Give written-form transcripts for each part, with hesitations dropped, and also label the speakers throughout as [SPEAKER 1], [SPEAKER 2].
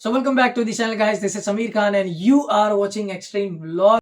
[SPEAKER 1] So welcome back to the channel guys, this is Samir Khan and you are watching Extreme Vlog।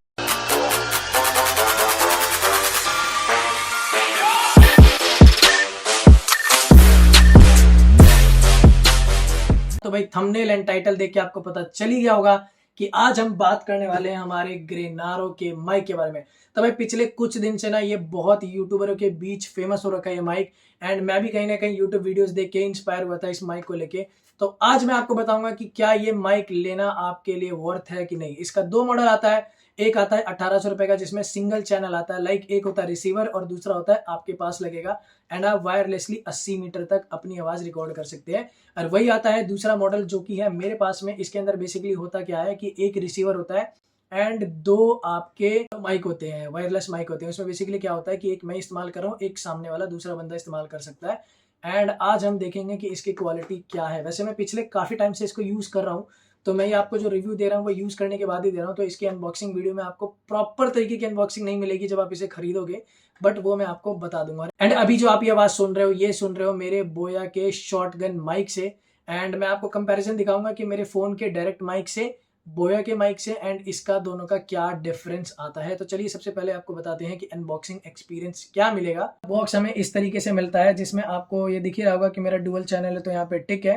[SPEAKER 1] तो भाई thumbnail and title देख के आपको पता चल ही गया होगा कि आज हम बात करने वाले हैं हमारे ग्रेनारो के माइक के बारे में। तो भाई पिछले कुछ दिन से ना ये बहुत यूट्यूबरों के बीच फेमस हो रखा है ये माइक, एंड मैं भी कहीं ना कहीं यूट्यूब वीडियोस देख के इंस्पायर हुआ था इस माइक को लेके। तो आज मैं आपको बताऊंगा कि क्या ये माइक लेना आपके लिए वर्थ है कि नहीं। इसका दो मॉडल आता है, एक आता है 1800 रुपए का जिसमें सिंगल चैनल आता है, लाइक एक होता है रिसीवर और दूसरा होता है आपके पास लगेगा एंड आप वायरलेसली 80 मीटर तक अपनी आवाज रिकॉर्ड कर सकते हैं। और वही आता है दूसरा मॉडल जो कि है मेरे पास में। इसके अंदर बेसिकली होता क्या है कि एक रिसीवर होता है एंड दो आपके माइक होते हैं, वायरलेस माइक होते हैं। उसमें बेसिकली क्या होता है कि एक मैं इस्तेमाल कर रहा हूँ, एक सामने वाला दूसरा बंदा इस्तेमाल कर सकता है। एंड आज हम देखेंगे कि इसकी क्वालिटी क्या है। वैसे मैं पिछले काफी टाइम से इसको यूज कर रहा हूँ, तो मैं ये आपको जो रिव्यू दे रहा हूँ वो यूज करने के बाद ही दे रहा हूँ। तो इसकी अनबॉक्सिंग वीडियो में आपको प्रॉपर तरीके की अनबॉक्सिंग नहीं मिलेगी जब आप इसे खरीदोगे, बट वो मैं आपको बता दूंगा। एंड अभी जो आप ये आवाज सुन रहे हो ये सुन रहे हो मेरे बोया के शॉटगन माइक से। एंड मैं आपको कंपैरिजन दिखाऊंगा कि मेरे फोन के डायरेक्ट माइक से, बोया के माइक से एंड इसका दोनों का क्या डिफरेंस आता है। तो चलिए सबसे पहले आपको बताते हैं कि अनबॉक्सिंग एक्सपीरियंस क्या मिलेगा। बॉक्स हमें इस तरीके से मिलता है जिसमें आपको ये दिख ही रहा होगा कि मेरा डुअल चैनल है, तो यहाँ पे टिक है।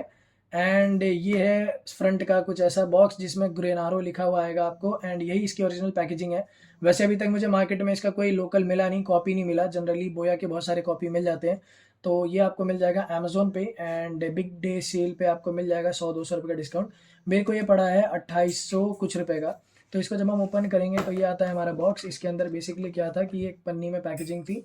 [SPEAKER 1] एंड ये है फ्रंट का कुछ ऐसा बॉक्स जिसमें ग्रेनारो लिखा हुआ आएगा आपको, एंड यही इसकी ओरिजिनल पैकेजिंग है। वैसे अभी तक मुझे मार्केट में इसका कोई लोकल मिला नहीं, कॉपी नहीं मिला। जनरली बोया के बहुत सारे कॉपी मिल जाते हैं, तो ये आपको मिल जाएगा अमेजोन पे एंड बिग डे सेल पे आपको मिल जाएगा 100-200 रुपये का डिस्काउंट। मेरे को ये पड़ा है 2800 कुछ रुपए का। तो इसको जब हम ओपन करेंगे तो ये आता है हमारा बॉक्स। इसके अंदर बेसिकली क्या था कि एक पन्नी में पैकेजिंग थी।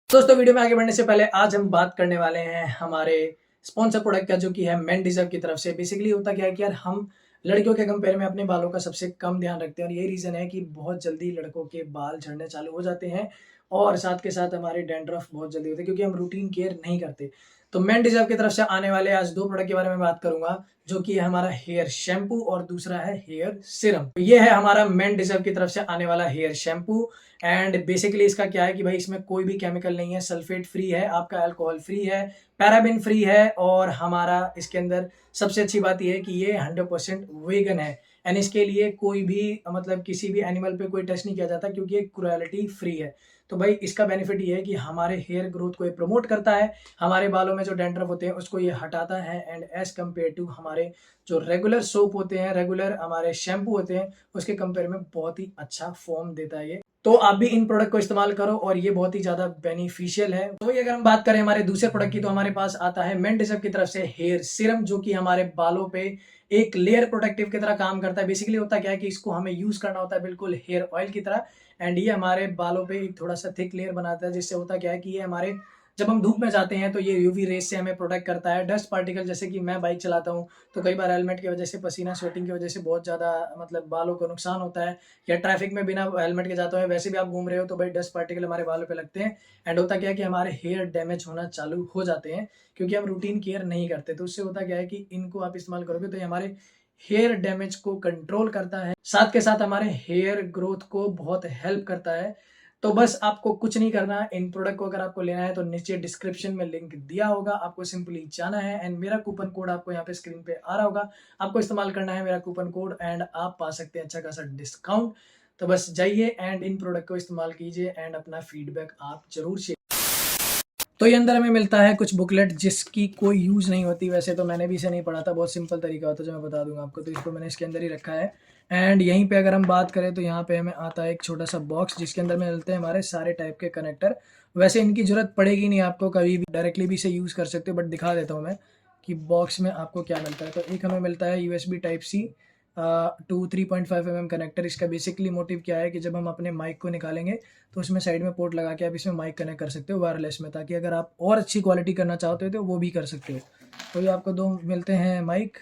[SPEAKER 1] दोस्तों वीडियो में आगे बढ़ने से पहले आज हम बात करने वाले हैं हमारे स्पॉन्सर प्रोडक्ट का, जो कि है मेन डिजर्व की तरफ से। बेसिकली होता क्या है कि यार हम लड़कियों के कंपेयर में अपने बालों का सबसे कम ध्यान रखते हैं, और यही रीजन है कि बहुत जल्दी लड़कों के बाल झड़ने चालू हो जाते हैं और साथ के साथ हमारे डैंड्रफ बहुत जल्दी होते हैं क्योंकि हम रूटीन केयर नहीं करते। तो मेन डिजर्व की तरफ से आने वाले आज दो प्रोडक्ट के बारे में बात करूंगा, जो कि है हमारा हेयर शैम्पू और दूसरा है हेयर सिरम। तो ये है हमारा मेन डिजर्व की तरफ से आने वाला हेयर शैम्पू। एंड बेसिकली इसका क्या है कि भाई इसमें कोई भी केमिकल नहीं है, सल्फेट फ्री है, आपका अल्कोहल फ्री है, पैराबिन फ्री है, और हमारा इसके अंदर सबसे अच्छी बात यह है कि ये 100% वेगन है। एंड इसके लिए कोई भी मतलब किसी भी एनिमल पे कोई टेस्ट नहीं किया जाता क्योंकि ये क्रुएलिटी फ्री है। तो भाई इसका बेनिफिट ये है कि हमारे हेयर ग्रोथ को ये प्रमोट करता है, हमारे बालों में जो डैंड्रफ होते हैं उसको ये हटाता है। एंड एज कम्पेयर टू हमारे जो रेगुलर सोप होते हैं, रेगुलर हमारे शैम्पू होते हैं, उसके कंपेयर में बहुत ही अच्छा फॉर्म देता है ये। तो आप भी इन प्रोडक्ट को इस्तेमाल करो और ये बहुत ही ज्यादा बेनिफिशियल है। तो अगर हम बात करें हमारे दूसरे प्रोडक्ट की, तो हमारे पास आता है मेन डिजर्व की तरफ से हेयर सीरम, जो कि हमारे बालों पे एक लेयर प्रोटेक्टिव की तरह काम करता है। बेसिकली होता क्या है कि इसको हमें यूज करना होता है बिल्कुल हेयर ऑयल की तरह, एंड ये हमारे बालों पे एक थोड़ा सा थिक लेयर बनाता है, जिससे होता क्या है कि ये हमारे जब हम धूप में जाते हैं तो ये यूवी रेस से हमें प्रोटेक्ट करता है। डस्ट पार्टिकल, जैसे कि मैं बाइक चलाता हूँ तो कई बार हेलमेट की वजह से, पसीना स्वेटिंग की वजह से बहुत ज़्यादा मतलब बालों को नुकसान होता है, या ट्रैफिक में बिना हेलमेट के जाता है, वैसे भी आप घूम रहे हो तो भाई डस्ट पार्टिकल हमारे बालों पे लगते हैं। एंड होता क्या है कि हमारे हेयर डैमेज होना चालू हो जाते हैं क्योंकि हम रूटीन केयर नहीं करते। तो उससे होता क्या है कि इनको आप इस्तेमाल करोगे तो ये हमारे हेयर डैमेज को कंट्रोल करता है, साथ के साथ हमारे हेयर ग्रोथ को बहुत हेल्प करता है। तो बस आपको कुछ नहीं करना, इन प्रोडक्ट को अगर आपको लेना है तो नीचे डिस्क्रिप्शन में लिंक दिया होगा, आपको सिंपली जाना है एंड मेरा कूपन कोड आपको यहाँ पे स्क्रीन पे आ रहा होगा, आपको इस्तेमाल करना है मेरा कूपन कोड एंड आप पा सकते हैं अच्छा खासा डिस्काउंट। तो बस जाइए एंड इन प्रोडक्ट को इस्तेमाल कीजिए एंड अपना फीडबैक आप जरूर शेयर। तो ये अंदर हमें मिलता है कुछ बुकलेट जिसकी कोई यूज़ नहीं होती। वैसे तो मैंने भी इसे नहीं पढ़ा था, बहुत सिंपल तरीका होता है जो मैं बता दूंगा आपको। तो इसको मैंने इसके अंदर ही रखा है। एंड यहीं पे अगर हम बात करें तो यहाँ पे हमें आता है एक छोटा सा बॉक्स जिसके अंदर में मिलते हैं हमारे सारे टाइप के कनेक्टर। वैसे इनकी ज़रूरत पड़ेगी नहीं आपको कभी भी, डायरेक्टली भी इसे यूज़ कर सकते हो, बट दिखा देता हूँ मैं कि बॉक्स में आपको क्या मिलता है। तो एक हमें मिलता है USB type C to 3.5 mm connector. इसका बेसिकली मोटिव क्या है कि जब हम अपने माइक को निकालेंगे तो उसमें साइड में पोर्ट लगा के आप इसमें माइक कनेक्ट कर सकते हो वायरलेस में, ताकि अगर आप और अच्छी क्वालिटी करना चाहते हो तो वो भी कर सकते हो। तो ये आपको दो मिलते हैं माइक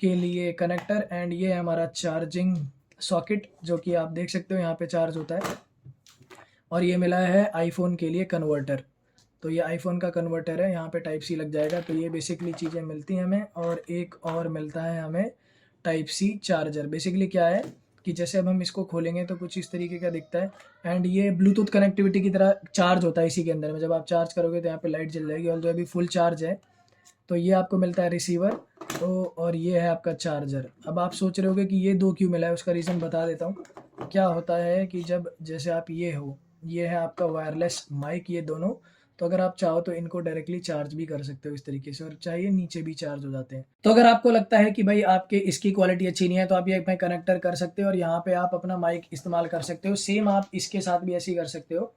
[SPEAKER 1] के लिए कनेक्टर, एंड ये है हमारा चार्जिंग सॉकेट जो कि आप देख सकते हो यहाँ पे चार्ज होता है। और ये मिला है आईफोन के लिए कन्वर्टर। तो ये आईफोन का कन्वर्टर है, यहाँ पे टाइप C लग जाएगा। तो ये बेसिकली चीज़ें मिलती हैं हमें, और एक और मिलता है हमें टाइप C चार्जर। बेसिकली क्या है कि जैसे अब हम इसको खोलेंगे तो कुछ इस तरीके का दिखता है, एंड ये ब्लूटूथ कनेक्टिविटी की तरह चार्ज होता है इसी के अंदर में। जब आप चार्ज करोगे तो यहाँ पे लाइट जल जाएगी, और जो अभी फुल चार्ज है तो ये आपको मिलता है रिसीवर, तो और ये है आपका चार्जर। अब आप सोच रहे होगे कि ये 2 क्यों मिला है, उसका रीज़न बता देता हूँ। क्या होता है कि जब जैसे आप ये है आपका वायरलेस माइक, ये दोनों, तो अगर आप चाहो तो इनको डायरेक्टली चार्ज भी कर सकते हो इस तरीके से, और चाहिए नीचे भी चार्ज हो जाते हैं। तो अगर आपको लगता है कि भाई आपके इसकी क्वालिटी अच्छी नहीं है, तो आप ये अपना कनेक्टर कर सकते हो और यहाँ पे आप अपना माइक इस्तेमाल कर सकते हो। सेम आप इसके साथ भी ऐसे ही कर सकते हो।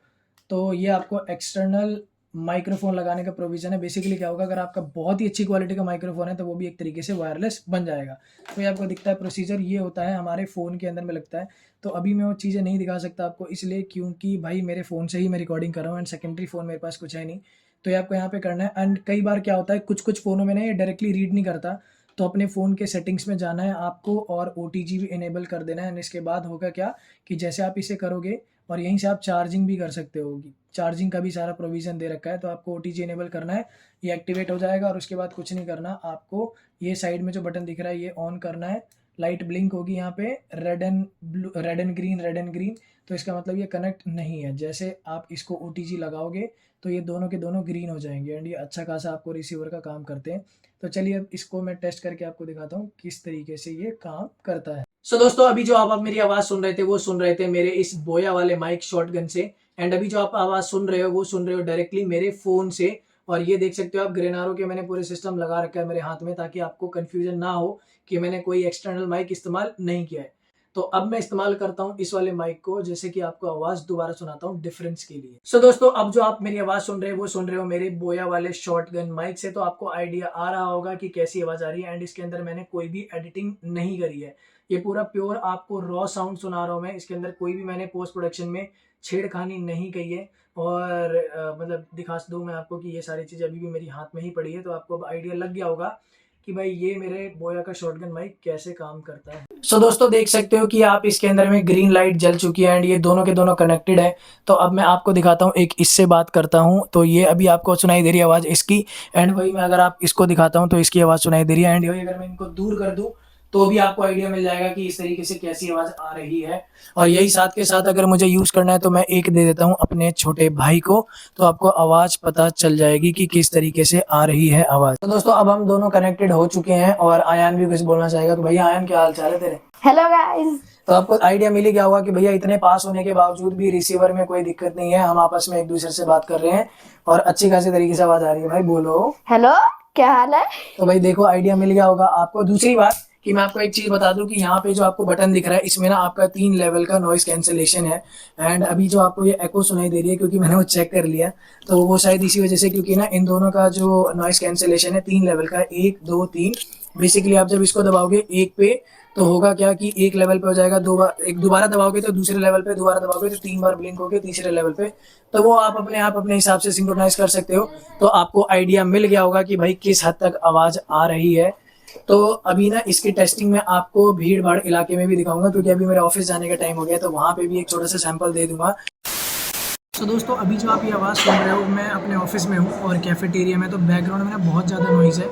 [SPEAKER 1] तो ये आपको एक्सटर्नल माइक्रोफोन लगाने का प्रोविज़न है। बेसिकली क्या होगा, अगर आपका बहुत ही अच्छी क्वालिटी का माइक्रोफोन है तो वो भी एक तरीके से वायरलेस बन जाएगा। तो ये आपको दिखता है प्रोसीजर, ये होता है हमारे फ़ोन के अंदर में लगता है। तो अभी मैं वो चीज़ें नहीं दिखा सकता आपको, इसलिए क्योंकि भाई मेरे फ़ोन से ही मैं रिकॉर्डिंग कर रहा हूँ एंड सेकेंडरी फ़ोन मेरे पास कुछ है नहीं। तो ये आपको यहाँ पे करना है। एंड कई बार क्या होता है, कुछ फ़ोनों में ना ये डायरेक्टली रीड नहीं करता, तो अपने फ़ोन के सेटिंग्स में जाना है आपको और OTG भी इनेबल कर देना है। एंड इसके बाद होगा क्या कि जैसे आप इसे करोगे और यहीं से आप चार्जिंग भी कर सकते हो, चार्जिंग का भी सारा प्रोविज़न दे रखा है। तो आपको OTG इनेबल करना है, ये एक्टिवेट हो जाएगा और उसके बाद कुछ नहीं करना आपको। ये साइड में जो बटन दिख रहा है ये ऑन करना है, लाइट ब्लिंक होगी यहाँ पे, रेड एंड ग्रीन। तो इसका मतलब ये कनेक्ट नहीं है। जैसे आप इसको OTG लगाओगे तो ये दोनों के दोनों ग्रीन हो जाएंगे एंड ये अच्छा खासा आपको रिसीवर का काम करते हैं। तो चलिए अब इसको मैं टेस्ट करके आपको दिखाता हूँ किस तरीके से ये काम करता है। सो दोस्तों, अभी जो आप मेरी आवाज़ सुन रहे थे वो सुन रहे थे मेरे इस बोया वाले माइक शॉटगन से, एंड अभी जो आप आवाज़ सुन रहे हो वो सुन रहे हो डायरेक्टली मेरे फ़ोन से। और ये देख सकते हो आप, ग्रेनारो के मैंने पूरे सिस्टम लगा रखा है मेरे हाथ में, ताकि आपको कन्फ्यूजन ना हो कि मैंने कोई एक्सटर्नल माइक इस्तेमाल नहीं किया है। तो अब मैं इस्तेमाल करता हूँ इस वाले माइक को, जैसे कि आपको आवाज़ दोबारा सुनाता हूँ डिफरेंस के लिए। सो दोस्तों, अब जो आप मेरी आवाज़ सुन रहे हो वो सुन रहे हो मेरे बोया वाले शॉटगन माइक से। तो आपको आइडिया आ रहा होगा कि कैसी आवाज़ आ रही है। एंड इसके अंदर मैंने कोई भी एडिटिंग नहीं करी है, ये पूरा प्योर आपको रॉ साउंड सुना रहा हूँ मैं। इसके अंदर कोई भी मैंने पोस्ट प्रोडक्शन में छेड़खानी नहीं की है। और मतलब दिखा दूँ मैं आपको कि ये सारी चीज़ें अभी भी मेरी हाथ में ही पड़ी है। तो आपको अब आइडिया लग गया होगा कि भाई ये मेरे बोया का शॉटगन माइक कैसे काम करता है। सो दोस्तों, देख सकते हो कि आप इसके अंदर में ग्रीन लाइट जल चुकी है एंड ये दोनों के दोनों कनेक्टेड है। तो अब मैं आपको दिखाता हूँ, एक इससे बात करता हूँ तो ये अभी आपको सुनाई दे रही है आवाज़ इसकी। एंड वही मैं अगर आप इसको दिखाता हूँ तो इसकी आवाज़ सुनाई दे रही है। एंड वही अगर मैं इनको दूर कर दूँ तो भी आपको आइडिया मिल जाएगा कि इस तरीके से कैसी आवाज़ आ रही है। और यही साथ के साथ अगर मुझे यूज़ करना है तो मैं एक दे देता हूँ अपने छोटे भाई को, तो आपको आवाज़ पता चल जाएगी कि किस तरीके से आ रही है आवाज़। तो दोस्तों, अब हम दोनों कनेक्टेड हो चुके हैं और आयान भी कुछ बोलना चाहेगा। तो भैया आयान, क्या हाल चाल है तेरे?
[SPEAKER 2] Hello guys.
[SPEAKER 1] तो आपको आइडिया मिल ही गया होगा कि भैया इतने पास होने के बावजूद भी रिसीवर में कोई दिक्कत नहीं है, हम आपस में एक दूसरे से बात कर रहे हैं और अच्छी खासी तरीके से आवाज़ आ रही है। भाई बोलो।
[SPEAKER 2] हेलो, क्या हाल है?
[SPEAKER 1] तो भाई देखो, आइडिया मिल गया होगा आपको। दूसरी बात कि मैं आपको एक चीज़ बता दूं कि यहाँ पे जो आपको बटन दिख रहा है इसमें ना आपका 3 लेवल का नॉइस कैंसलेशन है। एंड अभी जो आपको ये एको सुनाई दे रही है, क्योंकि मैंने वो चेक कर लिया, तो वो शायद इसी वजह से, क्योंकि ना इन दोनों का जो नॉइस कैंसलेशन है 3 लेवल का, 1 2 3। बेसिकली आप जब इसको दबाओगे 1 पे तो होगा क्या कि 1 लेवल पे हो जाएगा, दोबारा दबाओगे तो दूसरे लेवल पे, दोबारा दबाओगे तो 3 बार ब्लिंक होगे तीसरे लेवल पे। तो वो आप अपने हिसाब से सिंक्रोनाइज कर सकते हो। तो आपको आइडिया मिल गया होगा कि भाई किस हद तक आवाज़ आ रही है। तो अभी ना इसकी टेस्टिंग में आपको भीड़ भाड़ इलाके में भी दिखाऊंगा, क्योंकि अभी मेरे ऑफिस जाने का टाइम हो गया, तो वहाँ पे भी एक छोटा सा सैंपल दे दूंगा। तो दोस्तों, अभी जो आप ये आवाज़ सुन रहे हो मैं अपने ऑफिस में हूँ और कैफेटेरिया में, तो बैकग्राउंड में ना बहुत ज़्यादा नॉइज़ है।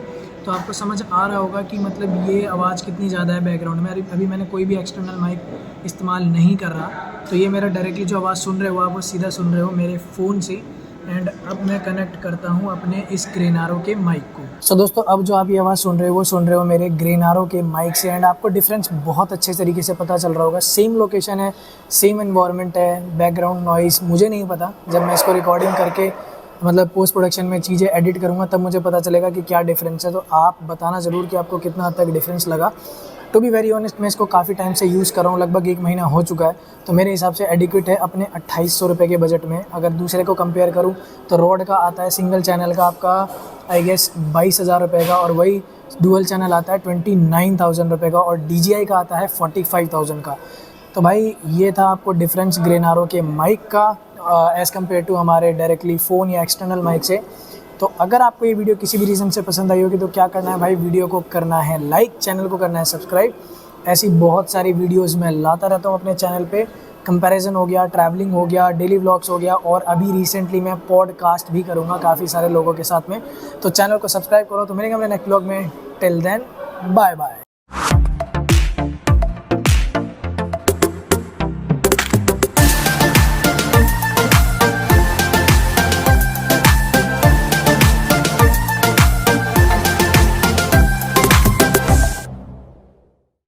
[SPEAKER 1] तो आपको समझ आ रहा होगा कि मतलब ये आवाज़ कितनी ज़्यादा है बैकग्राउंड में। अभी मैंने कोई भी एक्सटर्नल माइक इस्तेमाल नहीं कर रहा, तो ये मेरा डायरेक्टली जो आवाज़ सुन रहे हो आप वो सीधा सुन रहे हो मेरे फ़ोन से। एंड अब मैं कनेक्ट करता हूँ अपने इस ग्रेनारो के माइक को। सो दोस्तों, अब जो आप ये आवाज़ सुन रहे हो वो सुन रहे हो मेरे ग्रेनारो के माइक से। एंड आपको डिफरेंस बहुत अच्छे तरीके से पता चल रहा होगा। सेम लोकेशन है, सेम एनवायरनमेंट है, बैकग्राउंड नॉइज़ मुझे नहीं पता, जब मैं इसको रिकॉर्डिंग करके मतलब पोस्ट प्रोडक्शन में चीज़ें एडिट करूँगा तब मुझे पता चलेगा कि क्या डिफरेंस है। तो आप बताना ज़रूर कि आपको कितना हद तक डिफरेंस लगा। टू बी वेरी ऑनेस्ट, मैं इसको काफ़ी टाइम से यूज़ कर रहा हूँ, लगभग 1 महीना हो चुका है। तो मेरे हिसाब से एडिक्वेट है अपने 2800 रुपये के बजट में। अगर दूसरे को कंपेयर करूँ तो रोड का आता है सिंगल चैनल का आपका आई गेस 22,000 रुपये का, और वही डुअल चैनल आता है 29,000 रुपये का, और DJI का आता है 45,000 का। तो भाई ये था आपको डिफरेंस ग्रेनारो के माइक का एज़ कम्पेयर टू हमारे डायरेक्टली फ़ोन या एक्सटर्नल माइक से। तो अगर आपको ये वीडियो किसी भी रीज़न से पसंद आई होगी तो क्या करना है भाई, वीडियो को करना है लाइक, चैनल को करना है सब्सक्राइब। ऐसी बहुत सारी वीडियोस मैं लाता रहता हूँ अपने चैनल पे। कंपैरिजन हो गया, ट्रैवलिंग हो गया, डेली व्लॉग्स हो गया, और अभी रिसेंटली मैं पॉडकास्ट भी करूँगा काफ़ी सारे लोगों के साथ में। तो चैनल को सब्सक्राइब करो। तो मिलेंगे अपने नेक्स्ट व्लॉग में। Till then, bye bye.